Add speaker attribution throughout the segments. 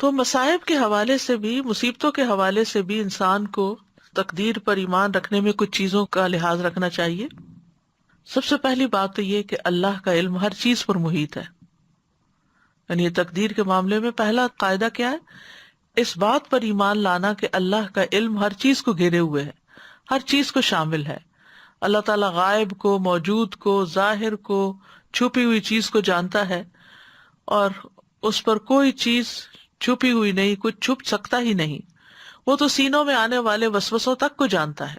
Speaker 1: تو مصائب کے حوالے سے بھی، مصیبتوں کے حوالے سے بھی انسان کو تقدیر پر ایمان رکھنے میں کچھ چیزوں کا لحاظ رکھنا چاہیے. سب سے پہلی بات تو یہ کہ اللہ کا علم ہر چیز پر محیط ہے. یعنی تقدیر کے معاملے میں پہلا قاعدہ کیا ہے؟ اس بات پر ایمان لانا کہ اللہ کا علم ہر چیز کو گھیرے ہوئے ہے، ہر چیز کو شامل ہے. اللہ تعالیٰ غائب کو، موجود کو، ظاہر کو، چھپی ہوئی چیز کو جانتا ہے، اور اس پر کوئی چیز چھپی ہوئی نہیں، کچھ چھپ سکتا ہی نہیں. وہ تو سینوں میں آنے والے وسوسوں تک کو جانتا ہے.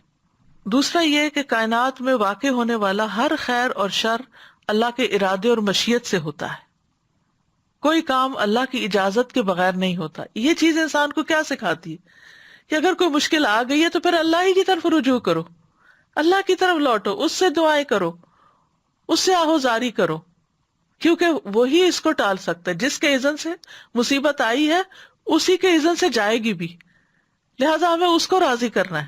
Speaker 1: دوسرا یہ کہ کائنات میں واقع ہونے والا ہر خیر اور شر اللہ کے ارادے اور مشیت سے ہوتا ہے. کوئی کام اللہ کی اجازت کے بغیر نہیں ہوتا. یہ چیز انسان کو کیا سکھاتی ہے کہ اگر کوئی مشکل آ گئی ہے تو پھر اللہ ہی کی طرف رجوع کرو، اللہ کی طرف لوٹو، اس سے دعائیں کرو، اس سے آہوزاری کرو، کیونکہ وہی اس کو ٹال سکتا ہے. جس کے اذن سے مصیبت آئی ہے اسی کے اذن سے جائے گی بھی، لہذا ہمیں اس کو راضی کرنا ہے.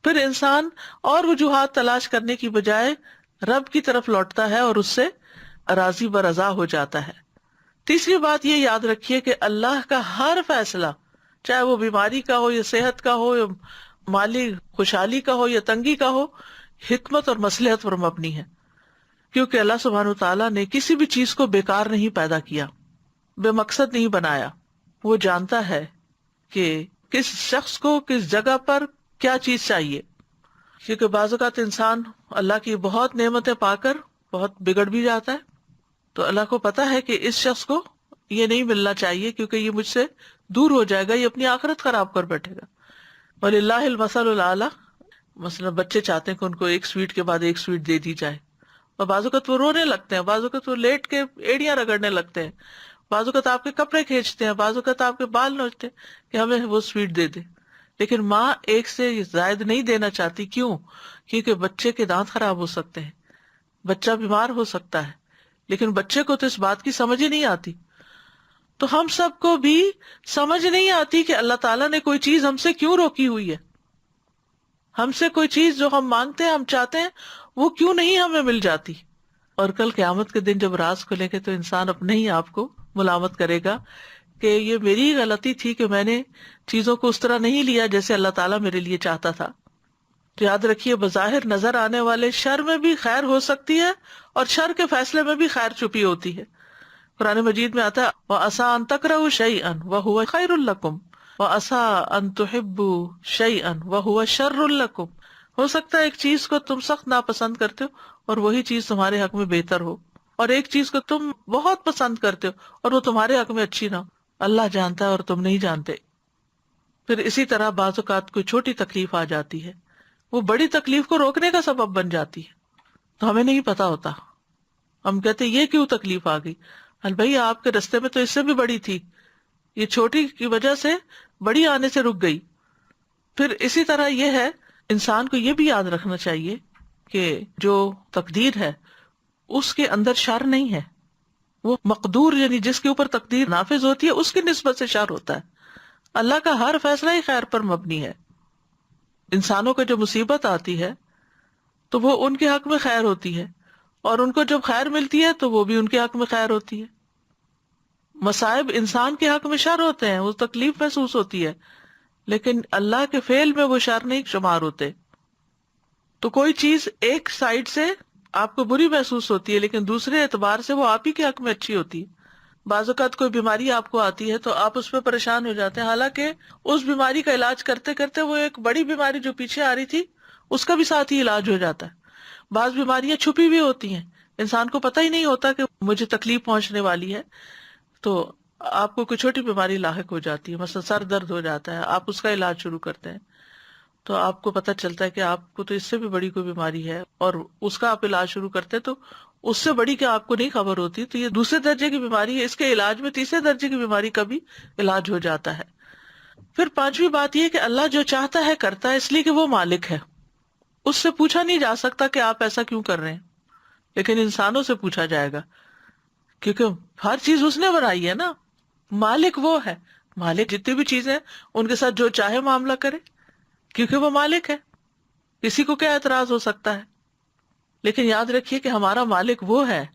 Speaker 1: پھر انسان اور وجوہات تلاش کرنے کی بجائے رب کی طرف لوٹتا ہے اور اس سے راضی برضا ہو جاتا ہے. تیسری بات یہ یاد رکھیے کہ اللہ کا ہر فیصلہ، چاہے وہ بیماری کا ہو یا صحت کا ہو یا مالی خوشحالی کا ہو یا تنگی کا ہو، حکمت اور مصلحت پر مبنی ہے. کیونکہ اللہ سبحانہ وتعالیٰ نے کسی بھی چیز کو بیکار نہیں پیدا کیا، بے مقصد نہیں بنایا. وہ جانتا ہے کہ کس شخص کو کس جگہ پر کیا چیز چاہیے. کیونکہ بعض اوقات انسان اللہ کی بہت نعمتیں پا کر بہت بگڑ بھی جاتا ہے. تو اللہ کو پتا ہے کہ اس شخص کو یہ نہیں ملنا چاہیے کیونکہ یہ مجھ سے دور ہو جائے گا، یہ اپنی آخرت خراب کر بیٹھے گا. وَلِلَّهِ الْمَثَلُ الْأَعْلَىٰ. مثلا بچے چاہتے ہیں کہ ان کو ایک سویٹ کے بعد ایک سویٹ دے دی جائے، اور بعض اوقات وہ رونے لگتے ہیں، بعض اوقات وہ لیٹ کے ایڑیاں رگڑنے لگتے ہیں، بعض اوقات آپ کے کپڑے کھینچتے ہیں، بعض اوقات آپ کے بال نوچتے ہیں کہ ہمیں وہ سویٹ دے دے. لیکن ماں ایک سے زائد نہیں دینا چاہتی. کیوں؟ کیونکہ بچے کے دانت خراب ہو سکتے ہیں، بچہ بیمار ہو سکتا ہے. لیکن بچے کو تو اس بات کی سمجھ ہی نہیں آتی. تو ہم سب کو بھی سمجھ نہیں آتی کہ اللہ تعالیٰ نے کوئی چیز ہم سے کیوں روکی ہوئی ہے. ہم سے کوئی چیز جو ہم مانگتے ہیں، ہم چاہتے ہیں، وہ کیوں نہیں ہمیں مل جاتی. اور کل قیامت کے دن جب راز کھلے گے تو انسان اپنے ہی آپ کو ملامت کرے گا کہ یہ میری غلطی تھی کہ میں نے چیزوں کو اس طرح نہیں لیا جیسے اللہ تعالیٰ میرے لیے چاہتا تھا. تو یاد رکھیے بظاہر نظر آنے والے شر میں بھی خیر ہو سکتی ہے، اور شر کے فیصلے میں بھی خیر چھپی ہوتی ہے. قرآن مجید میں آتا ہے وَعَسَىٰ أَن تَكْرَهُوا شَيْئًا وَهُوَ خَيْرٌ لَكُمْ وَعَسَىٰ أَن تُحِبُّوا شَيْئًا وَهُوَ شَرٌّ لَكُمْ. ہو سکتا ہے ایک چیز کو تم سخت ناپسند کرتے ہو اور وہی چیز تمہارے حق میں بہتر ہو، اور ایک چیز کو تم بہت پسند کرتے ہو اور وہ تمہارے حق میں اچھی نہ ہو. اللہ جانتا ہے اور تم نہیں جانتے. پھر اسی طرح بعض اوقات کوئی چھوٹی تکلیف آ جاتی ہے، وہ بڑی تکلیف کو روکنے کا سبب بن جاتی ہے، تو ہمیں نہیں پتا ہوتا. ہم کہتے یہ کیوں تکلیف آ گئی؟ بھائی آپ کے رستے میں تو اس سے بھی بڑی تھی، یہ چھوٹی کی وجہ سے بڑی آنے سے رک گئی. پھر اسی طرح یہ ہے، انسان کو یہ بھی یاد رکھنا چاہیے کہ جو تقدیر ہے اس کے اندر شر نہیں ہے. وہ مقدور یعنی جس کے اوپر تقدیر نافذ ہوتی ہے اس کی نسبت سے شر ہوتا ہے. اللہ کا ہر فیصلہ ہی خیر پر مبنی ہے. انسانوں کو جو مصیبت آتی ہے تو وہ ان کے حق میں خیر ہوتی ہے، اور ان کو جب خیر ملتی ہے تو وہ بھی ان کے حق میں خیر ہوتی ہے. مصائب انسان کے حق میں شر ہوتے ہیں، وہ تکلیف محسوس ہوتی ہے، لیکن اللہ کے فعل میں وہ شر نہیں شمار ہوتے. تو کوئی چیز ایک سائڈ سے آپ کو بری محسوس ہوتی ہے لیکن دوسرے اعتبار سے وہ آپ ہی کے حق میں اچھی ہوتی ہے. بعض اوقات کوئی بیماری آپ کو آتی ہے تو آپ اس پہ پریشان ہو جاتے ہیں، حالانکہ اس بیماری کا علاج کرتے کرتے وہ ایک بڑی بیماری جو پیچھے آ رہی تھی اس کا بھی ساتھ ہی علاج ہو جاتا ہے. بعض بیماریاں چھپی ہوئی ہوتی ہیں، انسان کو پتہ ہی نہیں ہوتا کہ مجھے تکلیف پہنچنے والی ہے. تو آپ کو کوئی چھوٹی بیماری لاحق ہو جاتی ہے، مثلا سر درد ہو جاتا ہے، آپ اس کا علاج شروع کرتے ہیں تو آپ کو پتہ چلتا ہے کہ آپ کو تو اس سے بھی بڑی کوئی بیماری ہے، اور اس کا آپ علاج شروع کرتے تو اس سے بڑی کہ آپ کو نہیں خبر ہوتی. تو یہ دوسرے درجے کی بیماری ہے، اس کے علاج میں تیسرے درجے کی بیماری کا بھی علاج ہو جاتا ہے. پھر پانچویں بات یہ کہ اللہ جو چاہتا ہے کرتا ہے، اس لیے کہ وہ مالک ہے. اس سے پوچھا نہیں جا سکتا کہ آپ ایسا کیوں کر رہے ہیں، لیکن انسانوں سے پوچھا جائے گا کیونکہ ہر چیز اس نے بنائی ہے نا. مالک وہ ہے، مالک جتنی بھی چیزیں ان کے ساتھ جو چاہے معاملہ کرے کیونکہ وہ مالک ہے. کسی کو کیا اعتراض ہو سکتا ہے؟ لیکن یاد رکھیے کہ ہمارا مالک وہ ہے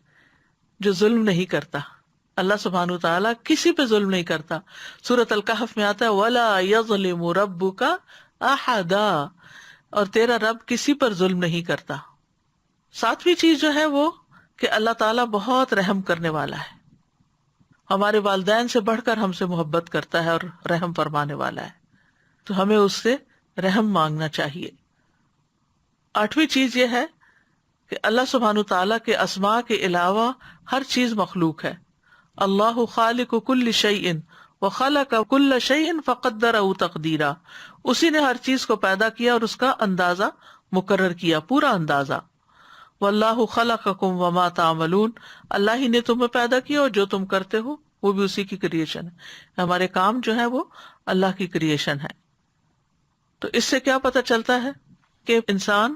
Speaker 1: جو ظلم نہیں کرتا. اللہ سبحانہ تعالیٰ کسی پہ ظلم نہیں کرتا. سورۃ الکہف میں آتا ہے وَلَا يَظْلِمُ رَبُّكَ أَحَدًا، اور تیرا رب کسی پر ظلم نہیں کرتا. ساتویں چیز جو ہے وہ کہ اللہ تعالیٰ بہت رحم کرنے والا ہے، ہمارے والدین سے بڑھ کر ہم سے محبت کرتا ہے اور رحم فرمانے والا ہے، تو ہمیں اس سے رحم مانگنا چاہیے. آٹھویں چیز یہ ہے کہ اللہ سبحانہ تعالیٰ کے اسماء کے علاوہ ہر چیز مخلوق ہے. اللہ خالق کل شیء وخلق کل شیء فقدرہ تقدیرا، اسی نے ہر چیز کو پیدا کیا اور اس کا اندازہ مقرر کیا، پورا اندازہ. واللہ خلقکم وما تعملون، اللہ ہی نے تمہیں پیدا کیا اور جو تم کرتے ہو وہ بھی اسی کی کریشن ہے. ہمارے کام جو ہے وہ اللہ کی کریشن ہے. تو اس سے کیا پتہ چلتا ہے کہ انسان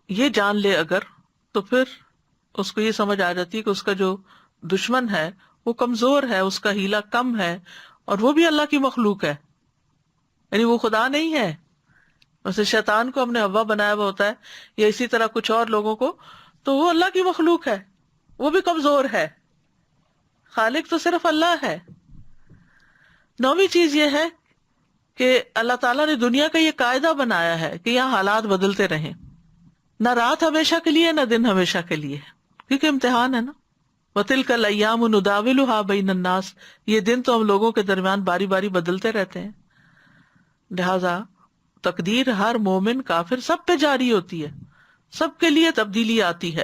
Speaker 1: یہ جان لے اگر، تو پھر اس کو یہ سمجھ آ جاتی ہے کہ اس کا جو دشمن ہے وہ کمزور ہے، اس کا ہیلا کم ہے، اور وہ بھی اللہ کی مخلوق ہے، یعنی وہ خدا نہیں ہے. ویسے شیطان کو ہم نے ہوا بنایا ہوا ہوتا ہے، یا اسی طرح کچھ اور لوگوں کو، تو وہ اللہ کی مخلوق ہے، وہ بھی کمزور ہے. خالق تو صرف اللہ ہے. نویں چیز یہ ہے کہ اللہ تعالیٰ نے دنیا کا یہ قاعدہ بنایا ہے کہ یہاں حالات بدلتے رہیں، نہ رات ہمیشہ کے لیے نہ دن ہمیشہ کے لیے، کیونکہ امتحان ہے نا. وَتِلْكَ الْأَيَّامُ نُدَاوِلُهَا بَيْنَ النَّاسِ، یہ دن تو ہم لوگوں کے درمیان باری باری بدلتے رہتے ہیں. لہذا تقدیر ہر مومن کافر سب پہ جاری ہوتی ہے، سب کے لیے تبدیلی آتی ہے.